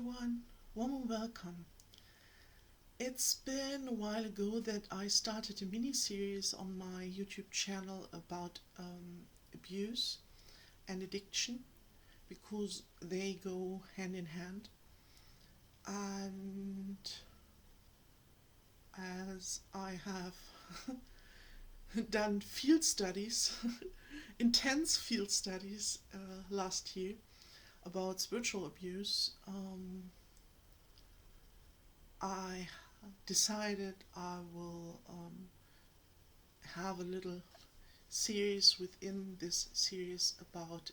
everyone, warm welcome. It's been a while ago that I started a mini series on my YouTube channel about abuse and addiction because they go hand in hand. And as I have done field studies, intense field studies last year about spiritual abuse, I decided I will have a little series within this series about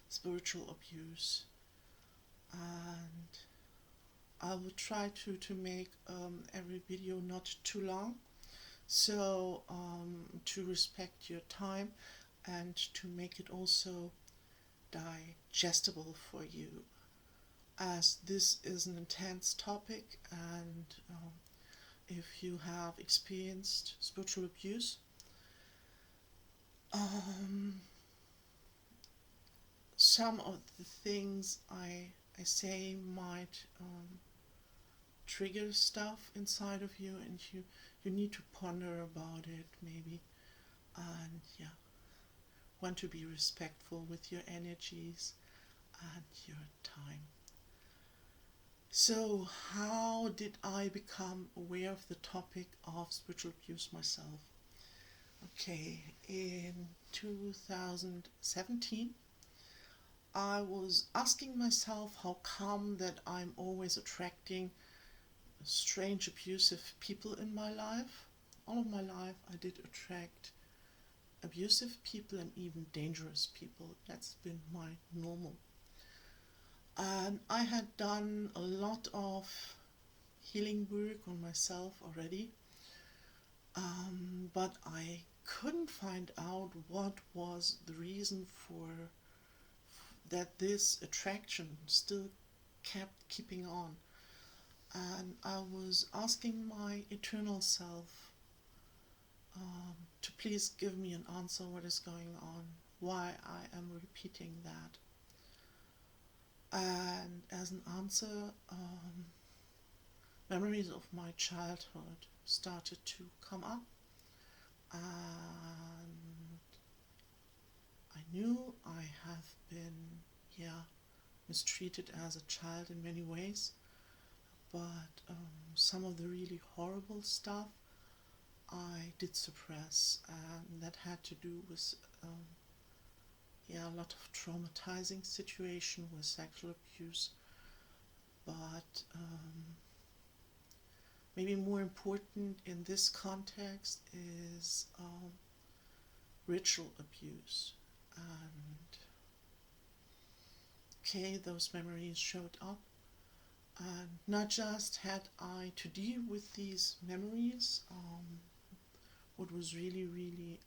spiritual abuse, and I will try to make every video not too long, so to respect your time and to make it also digestible for you, as this is an intense topic. And if you have experienced spiritual abuse, some of the things I say might trigger stuff inside of you, and you need to ponder about it maybe, and want to be respectful with your energies and your time. So, how did I become aware of the topic of spiritual abuse myself? Okay, in 2017, I was asking myself how come that I'm always attracting strange, abusive people in my life. All of my life, I did attract abusive people and even dangerous people. That's been my normal. And I had done a lot of healing work on myself already, but I couldn't find out what was the reason for that this attraction still kept keeping on. And I was asking my eternal self to please give me an answer, what is going on, why I am repeating that. And as an answer, memories of my childhood started to come up, and I knew I have been, mistreated as a child in many ways, but some of the really horrible stuff I did suppress, and that had to do with a lot of traumatizing situation with sexual abuse, but maybe more important in this context is ritual abuse. And those memories showed up, and not just had I to deal with these memories, what was really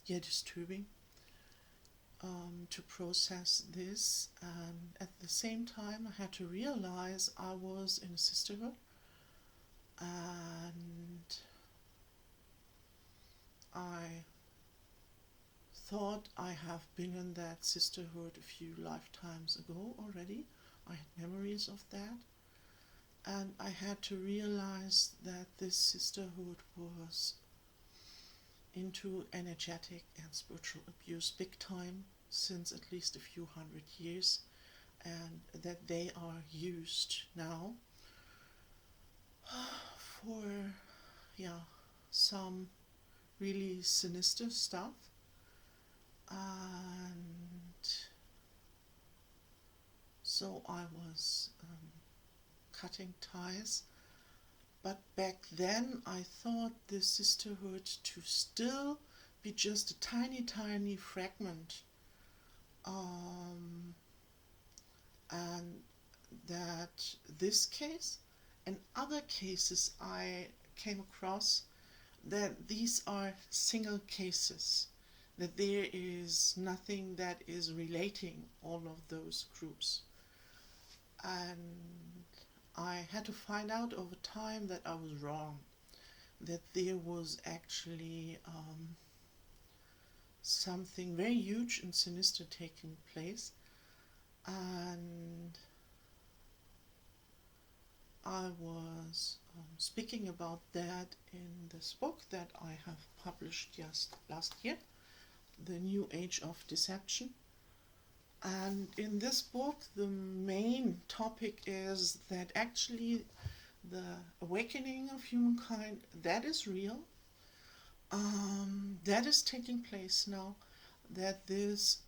disturbing to process this, and at the same time I had to realize I was in a sisterhood, and I thought I have been in that sisterhood a few lifetimes ago already. I had memories of that, and I had to realize that this sisterhood was into energetic and spiritual abuse big time since at least a few hundred years, and that they are used now for some really sinister stuff. And so I was cutting ties, but back then I thought the sisterhood to still be just a tiny fragment, and that this case and other cases I came across, that these are single cases, that there is nothing that is relating all of those groups. And I had to find out over time that I was wrong, that there was actually something very huge and sinister taking place, and I was speaking about that in this book that I have published just last year, The New Age of Deception. And in this book, the main topic is that actually the awakening of humankind, that is real. That is taking place now, that this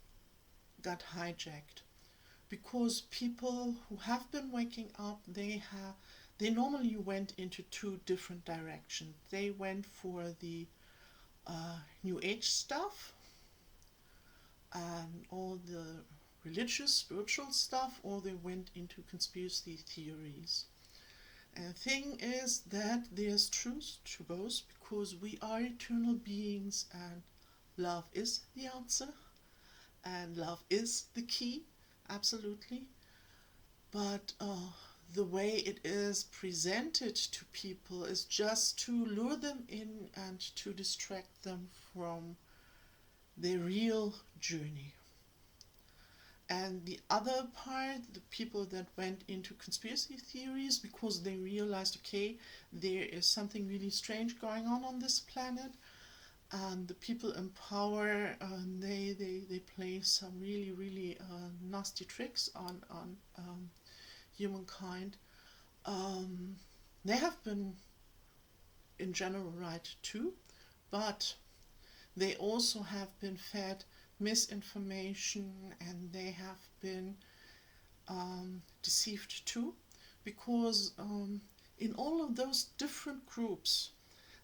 got hijacked. Because people who have been waking up, they normally went into two different directions. They went for the New Age stuff and all the religious, spiritual stuff, or they went into conspiracy theories. And the thing is that there's truth to both, because we are eternal beings and love is the answer and love is the key, absolutely. But the way it is presented to people is just to lure them in and to distract them from their real journey. And the other part, the people that went into conspiracy theories because they realized, okay, there is something really strange going on this planet, and the people in power, they play some really nasty tricks on humankind. They have been in general right too, but they also have been fed misinformation, and they have been deceived too, because in all of those different groups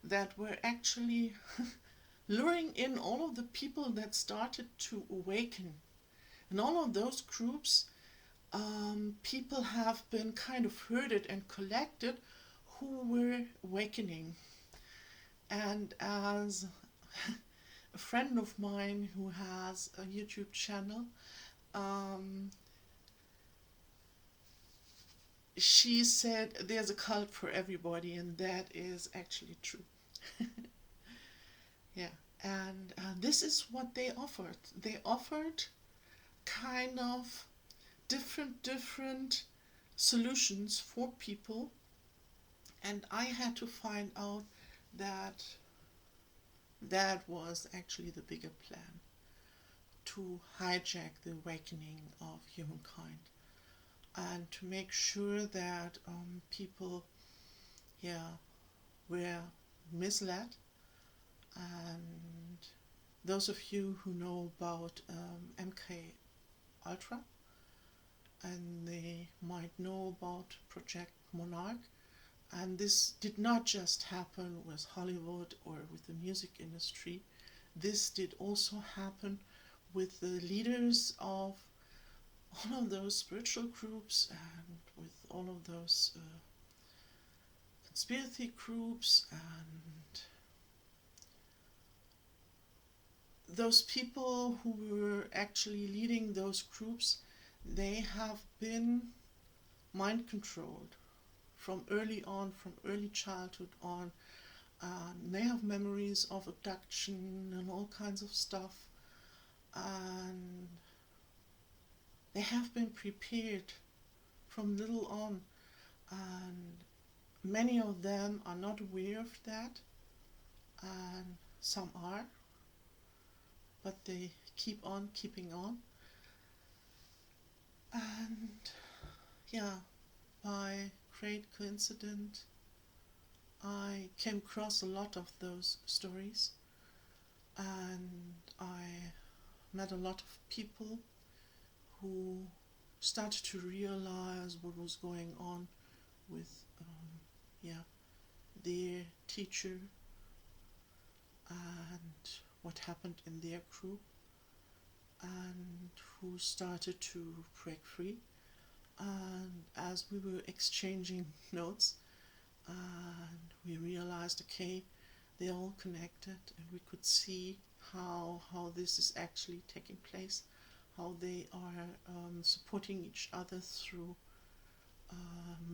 that were actually luring in all of the people that started to awaken, in all of those groups, people have been kind of herded and collected who were awakening. And as a friend of mine who has a YouTube channel, she said there's a cult for everybody, and that is actually true. Yeah, and this is what they offered. They offered kind of different solutions for people, and I had to find out that that was actually the bigger plan, to hijack the awakening of humankind and to make sure that people, yeah, were misled. And those of you who know about MK Ultra, and they might know about Project Monarch, and this did not just happen with Hollywood or with the music industry. This did also happen with the leaders of all of those spiritual groups and with all of those conspiracy groups, and those people who were actually leading those groups, they have been mind controlled from early on, from early childhood on. They have memories of abduction and all kinds of stuff, and they have been prepared from little on, and many of them are not aware of that, and some are, but they keep on keeping on. And yeah, by great coincidence, I came across a lot of those stories, and I met a lot of people who started to realize what was going on with their teacher and what happened in their group, and who started to break free. And as we were exchanging notes, and we realized, okay, they're all connected, and we could see how this is actually taking place, how they are supporting each other through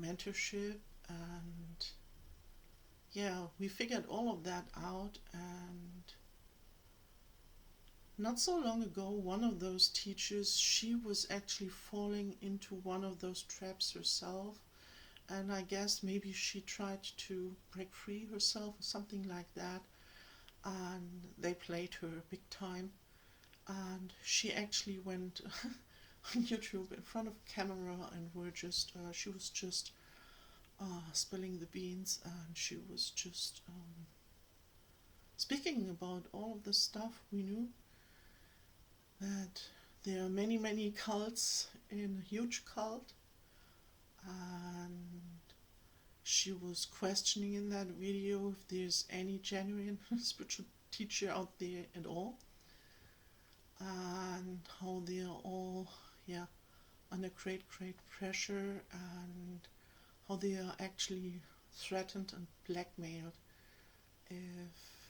mentorship. And yeah, we figured all of that out. And not so long ago, one of those teachers, she was actually falling into one of those traps herself, and I guess maybe she tried to break free herself or something like that, and they played her big time. And she actually went on YouTube in front of camera and she was just spilling the beans, and she was just speaking about all of the stuff we knew, that there are many, many cults in a huge cult, and she was questioning in that video if there's any genuine spiritual teacher out there at all, and how they are all, yeah, under great, great pressure, and how they are actually threatened and blackmailed if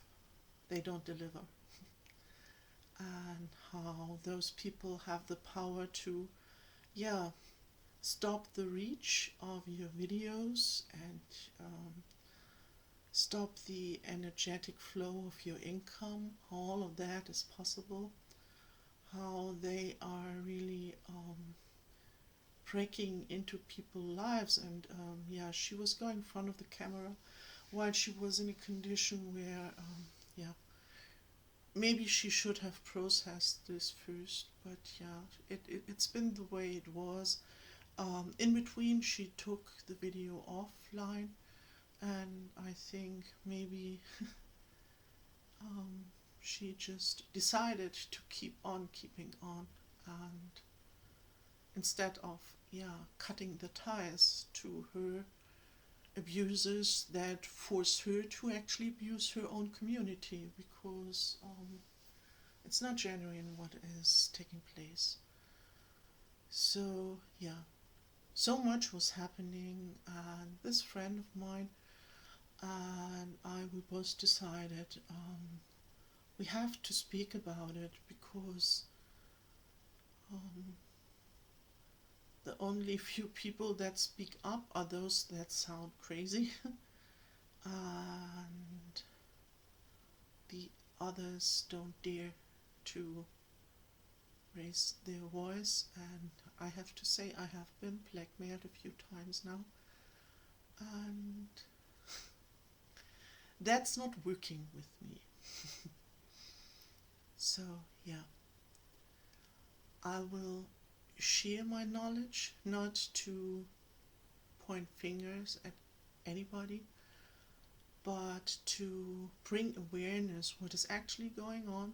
they don't deliver, and how those people have the power to, yeah, stop the reach of your videos and stop the energetic flow of your income. All of that is possible. How they are really breaking into people's lives, and yeah, she was going in front of the camera while she was in a condition where, yeah, maybe she should have processed this first, but yeah, it's been the way it was. In between, she took the video offline, and I think maybe she just decided to keep on keeping on, and instead of, yeah, cutting the ties to her abusers that force her to actually abuse her own community, because it's not genuine what is taking place. So yeah, so much was happening, and this friend of mine and I, we both decided we have to speak about it, because um, the only few people that speak up are those that sound crazy, and the others don't dare to raise their voice. And I have to say, I have been blackmailed a few times now, and that's not working with me. So yeah, I will share my knowledge, not to point fingers at anybody, but to bring awareness what is actually going on,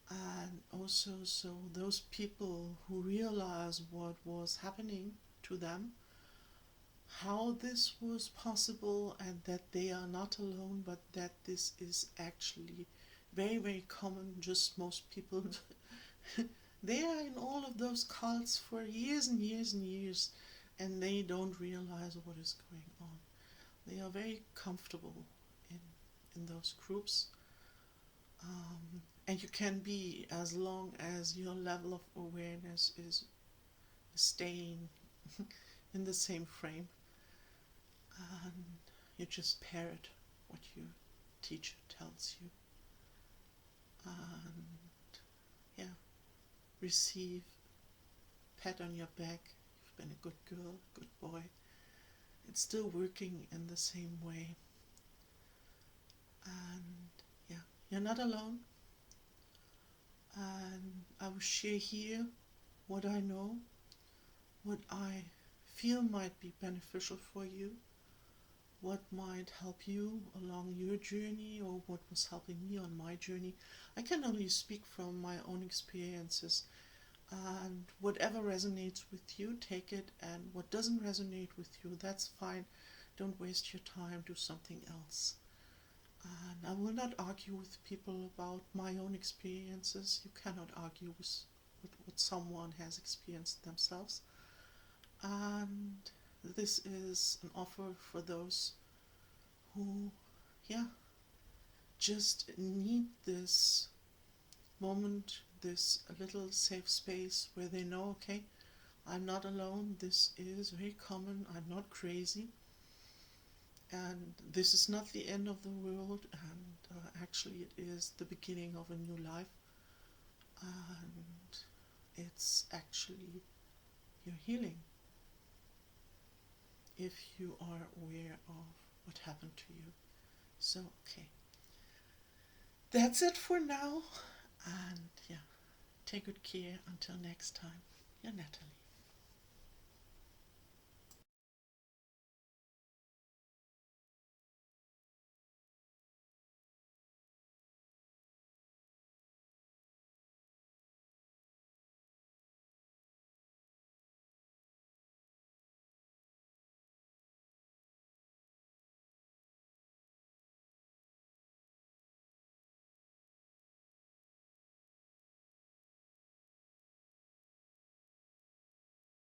and also so those people who realize what was happening to them, how this was possible, and that they are not alone, but that this is actually very, very common. Just most people they are in all of those cults for years and years and years, and they don't realize what is going on. They are very comfortable in those groups, and you can be, as long as your level of awareness is staying in the same frame, and you just parrot what your teacher tells you, and yeah, receive pat on your back. You've been a good girl, good boy. It's still working in the same way, and yeah, you're not alone. And I will share here what I know, what I feel might be beneficial for you, what might help you along your journey, or what was helping me on my journey. I can only speak from my own experiences, and whatever resonates with you, take it, and what doesn't resonate with you, that's fine. Don't waste your time, do something else. And I will not argue with people about my own experiences. You cannot argue with what someone has experienced themselves. And this is an offer for those who, yeah, just need this moment, this little safe space where they know, okay, I'm not alone, this is very common, I'm not crazy, and this is not the end of the world, and actually it is the beginning of a new life, and it's actually your healing. if you are aware of what happened to you. So, okay. That's it for now. And yeah, take good care until next time. Your Natalie.